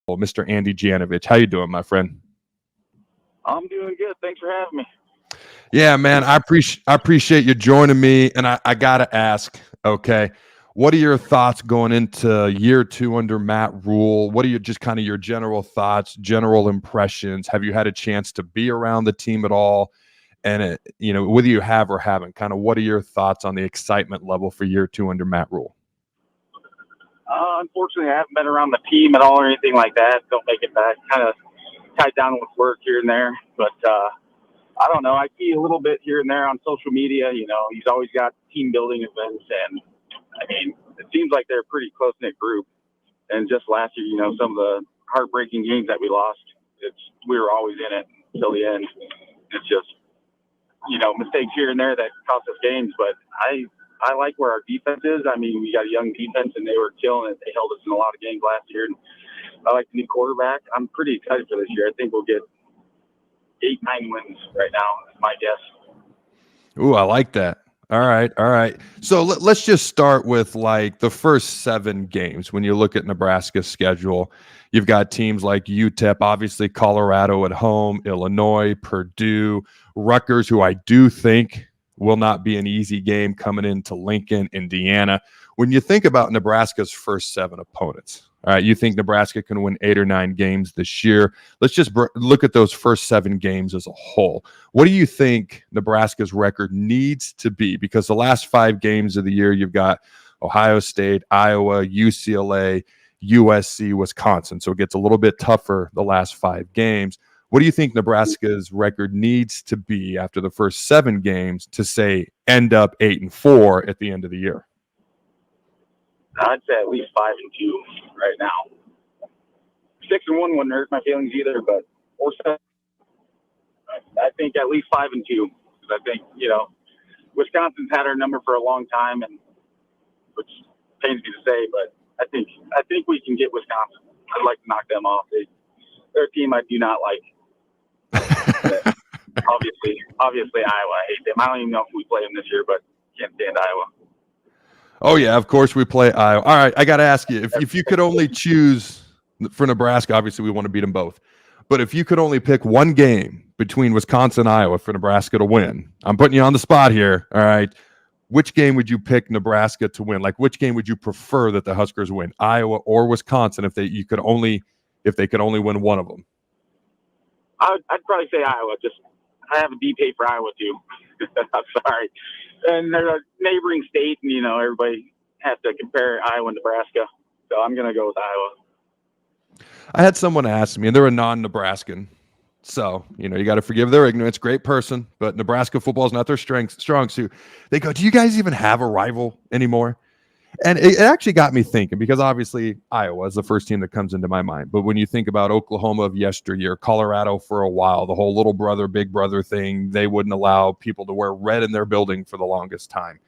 Mr. Andy Janovich. How you doing, my friend? I'm doing good. Thanks for having me. Yeah, man, I appreciate you joining me, and I gotta ask, okay, what are your thoughts going into year 2 under Matt Rule? What are your just kind of your general thoughts, general impressions? Have you had a chance to be around the team at all? And whether you have or haven't, kind of what are your thoughts on the excitement level for year 2 under Matt Rule? Unfortunately, I haven't been around the team at all or anything like that. Don't make it back. Kind of tied down with work here and there, but I don't know. I see a little bit here and there on social media. He's always got team building events, and I mean, it seems like they're a pretty close knit group. And just last year, some of the heartbreaking games that we lost, we were always in it until the end. It's just mistakes here and there that cost us games, but I like where our defense is. I mean, we got a young defense, and they were killing it. They held us in a lot of games last year, and I like the new quarterback. I'm pretty excited for this year. I think we'll get 8-9 wins right now, is my guess. Ooh, I like that. All right. So let's just start with like the first 7 games. When you look at Nebraska's schedule, you've got teams like UTEP, obviously Colorado at home, Illinois, Purdue, Rutgers, who I do think will not be an easy game, coming into Lincoln, Indiana. When you think about Nebraska's first 7 opponents, all right, you think Nebraska can win 8 or 9 games this year. Let's just look at those first 7 games as a whole. What do you think Nebraska's record needs to be? Because the last 5 games of the year, you've got Ohio State, Iowa, UCLA, USC, Wisconsin. So it gets a little bit tougher the last 5 games. What do you think Nebraska's record needs to be after the first 7 games to say end up 8-4 at the end of the year? I'd say at least 5-2 right now. 6-1 wouldn't hurt my feelings either, but or 7. I think at least 5-2, because I think Wisconsin's had our number for a long time, and which pains me to say, but I think we can get Wisconsin. I'd like to knock them off. They're a team I do not like. Obviously Iowa. I hate them. I don't even know if we play them this year, but can't stand Iowa. Oh, yeah, of course we play Iowa. All right, I got to ask you, if you could only choose for Nebraska, obviously we want to beat them both, but if you could only pick one game between Wisconsin and Iowa for Nebraska to win, I'm putting you on the spot here, all right, which game would you pick Nebraska to win? Like, which game would you prefer that the Huskers win, Iowa or Wisconsin, if they could only win one of them? I'd probably say Iowa. I have a deep hate for Iowa, too. I'm sorry. And they're a neighboring state, and, everybody has to compare Iowa and Nebraska. So I'm going to go with Iowa. I had someone ask me, and they're a non-Nebraskan. So, you got to forgive their ignorance. Great person, but Nebraska football is not their strong suit. They go, do you guys even have a rival anymore? And it actually got me thinking, because obviously Iowa is the first team that comes into my mind. But when you think about Oklahoma of yesteryear, Colorado for a while, the whole little brother, big brother thing, they wouldn't allow people to wear red in their building for the longest time.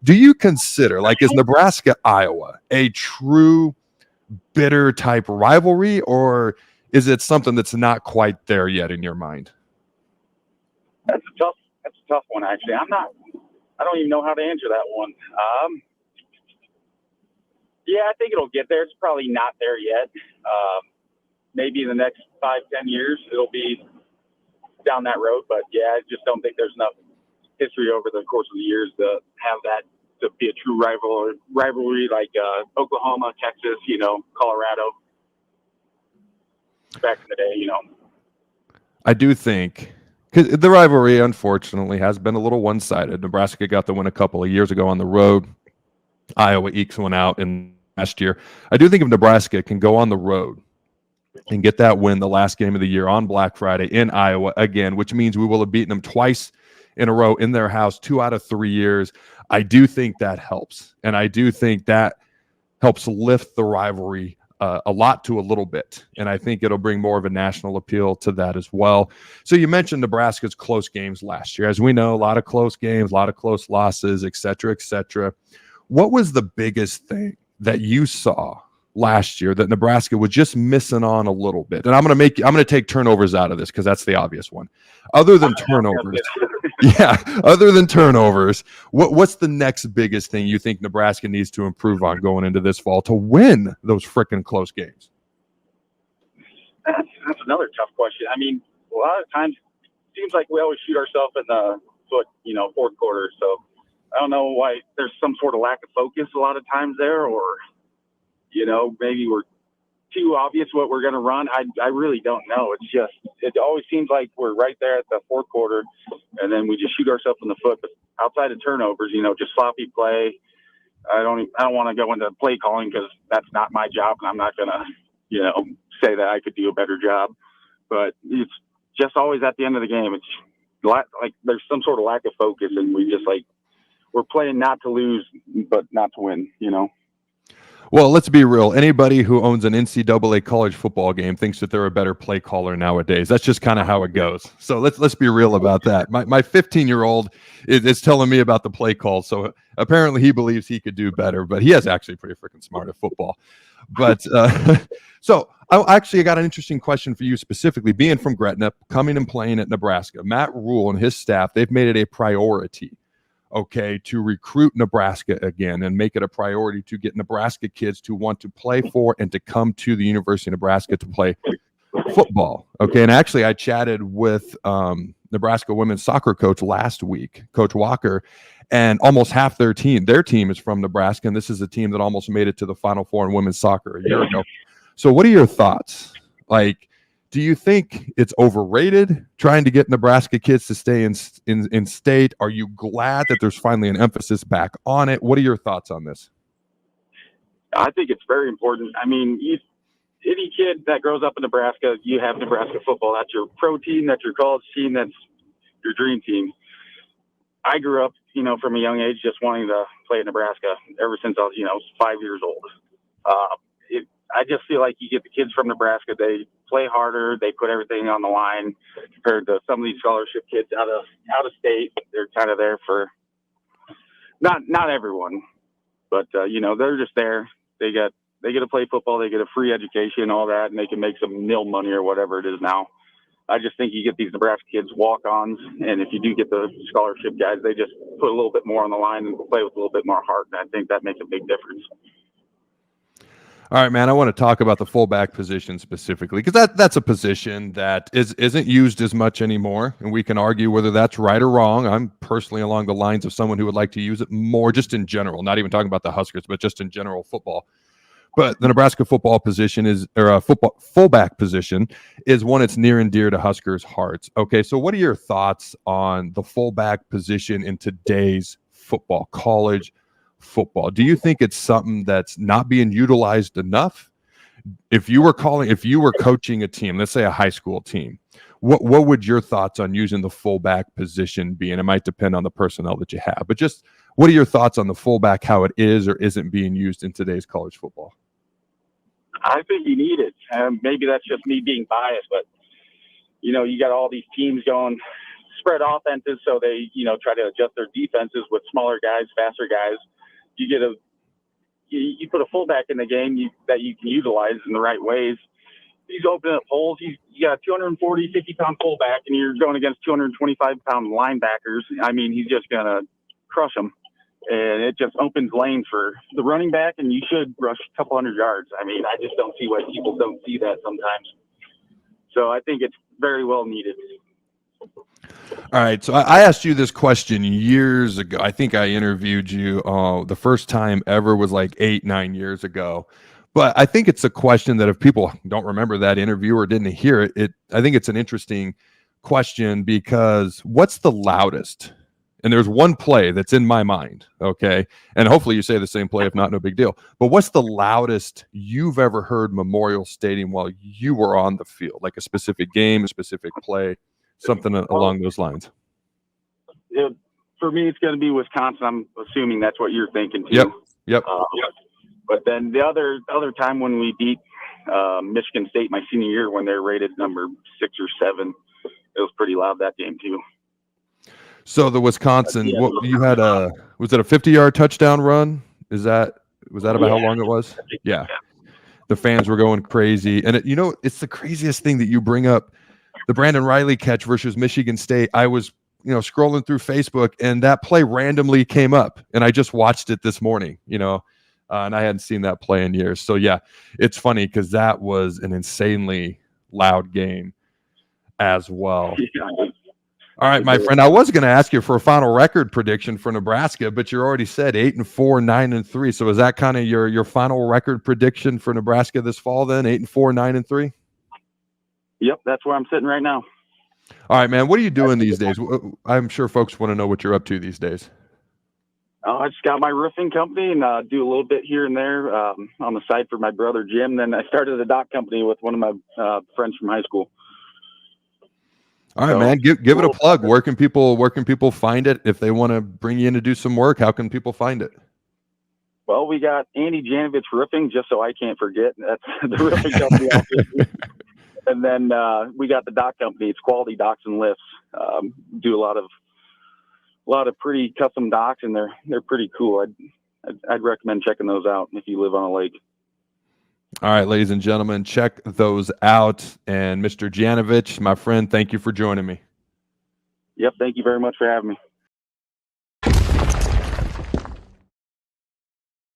Do you consider, is Nebraska, Iowa a true bitter type rivalry, or is it something that's not quite there yet in your mind? That's a tough one, actually. I don't even know how to answer that one. Yeah, I think it'll get there. It's probably not there yet. Maybe in the next 5-10 years, it'll be down that road. But yeah, I just don't think there's enough history over the course of the years to have that to be a true rivalry like Oklahoma, Texas, Colorado back in the day, I do think, because the rivalry, unfortunately, has been a little one-sided. Nebraska got the win a couple of years ago on the road. Iowa ekes one out in last year. I do think if Nebraska can go on the road and get that win the last game of the year on Black Friday in Iowa again, which means we will have beaten them twice in a row in their house 2 out of 3 years, I do think that helps. And I do think that helps lift the rivalry a lot to a little bit. And I think it'll bring more of a national appeal to that as well. So you mentioned Nebraska's close games last year. As we know, a lot of close games, a lot of close losses, et cetera, et cetera. What was the biggest thing that you saw last year that Nebraska was just missing on a little bit? And I'm going to take turnovers out of this because that's the obvious one. Other than turnovers, what's the next biggest thing you think Nebraska needs to improve on going into this fall to win those freaking close games? That's another tough question. I mean, a lot of times it seems like we always shoot ourselves in the foot, fourth quarter. So I don't know why there's some sort of lack of focus a lot of times there, or, maybe we're too obvious what we're going to run. I really don't know. It always seems like we're right there at the fourth quarter, and then we just shoot ourselves in the foot. But outside of turnovers, just sloppy play. I don't want to go into play calling because that's not my job, and I'm not going to, say that I could do a better job. But it's just always at the end of the game, it's like there's some sort of lack of focus, and we're playing not to lose, but not to win, Well, let's be real. Anybody who owns an NCAA college football game thinks that they're a better play caller nowadays. That's just kind of how it goes. So let's be real about that. My 15-year-old is telling me about the play call. So apparently he believes he could do better, but he is actually pretty freaking smart at football. But so I got an interesting question for you specifically. Being from Gretna, coming and playing at Nebraska, Matt Rule and his staff, they've made it a priority, to recruit Nebraska again and make it a priority to get Nebraska kids to want to play for and to come to the University of Nebraska to play football. And actually I chatted with Nebraska women's soccer coach last week, Coach Walker, and almost half their team is from Nebraska, and this is a team that almost made it to the Final Four in women's soccer a year ago. So what are your thoughts? Do you think it's overrated trying to get Nebraska kids to stay in state? Are you glad that there's finally an emphasis back on it? What are your thoughts on this? I think it's very important. I mean, any kid that grows up in Nebraska, you have Nebraska football. That's your pro team. That's your college team. That's your dream team. I grew up, from a young age, just wanting to play at Nebraska ever since I was, 5 years old. I just feel like you get the kids from Nebraska, they play harder, they put everything on the line compared to some of these scholarship kids out of state. They're kind of there for not everyone, but they're just there. They get to play football, they get a free education, all that, and they can make some nil money or whatever it is now. I just think you get these Nebraska kids walk-ons, and if you do get the scholarship guys, they just put a little bit more on the line and play with a little bit more heart, and I think that makes a big difference. All right, man, I want to talk about the fullback position specifically because that's a position that isn't used as much anymore, and we can argue whether that's right or wrong. I'm personally along the lines of someone who would like to use it more just in general, not even talking about the Huskers, but just in general football. But the Nebraska football position fullback position is one that's near and dear to Huskers' hearts. Okay, so what are your thoughts on the fullback position in today's football, college football? Do you think it's something that's not being utilized enough? If you were coaching a team, let's say a high school team, what would your thoughts on using the fullback position be? And it might depend on the personnel that you have, but just what are your thoughts on the fullback, how it is or isn't being used in today's college football? I think you need it. Maybe that's just me being biased, but you got all these teams going spread offenses, so they try to adjust their defenses with smaller guys, faster guys. You put a fullback in the game that you can utilize in the right ways. He's opening up holes. You got a 240, 50-pound fullback, and you're going against 225-pound linebackers. I mean, he's just going to crush them. And it just opens lanes for the running back, and you should rush a couple hundred yards. I mean, I just don't see why people don't see that sometimes. So I think it's very well needed. All right, so I asked you this question years ago. I think I interviewed you the first time ever was like 8-9 years ago. But I think it's a question that if people don't remember that interview or didn't hear it, I think it's an interesting question because what's the loudest? And there's one play that's in my mind, okay? And hopefully you say the same play, if not, no big deal. But what's the loudest you've ever heard Memorial Stadium while you were on the field? Like a specific game, a specific play, something along those lines. For me, it's going to be Wisconsin. I'm assuming that's what you're thinking too. Yep. But then the other time when we beat Michigan State my senior year when they're rated number 6 or 7, it was pretty loud that game too. So the Wisconsin, you had was it a 50-yard touchdown run? Was that about how long it was? Yeah. The fans were going crazy. And it's the craziest thing that you bring up, the Brandon Riley catch versus Michigan State. I was, scrolling through Facebook and that play randomly came up and I just watched it this morning, and I hadn't seen that play in years. So yeah, it's funny because that was an insanely loud game as well. Yeah. All right, my friend. I was going to ask you for a final record prediction for Nebraska, but you already said 8-4, 9-3. So is that kind of your final record prediction for Nebraska this fall? Then 8-4, 9-3. Yep, that's where I'm sitting right now. All right, man. What are you doing these days? I'm sure folks want to know what you're up to these days. I just got my roofing company and do a little bit here and there on the side for my brother Jim. Then I started a dock company with one of my friends from high school. All right, man. Give it a plug. Where can people find it if they want to bring you in to do some work? How can people find it? Well, we got Andy Janovich Roofing, just so I can't forget. That's the roofing company. And then we got the dock company. It's Quality Docks and Lifts. Do a lot of pretty custom docks, and they're pretty cool. I'd recommend checking those out if you live on a lake. All right, ladies and gentlemen, check those out. And Mr. Janovich, my friend, thank you for joining me. Yep, thank you very much for having me.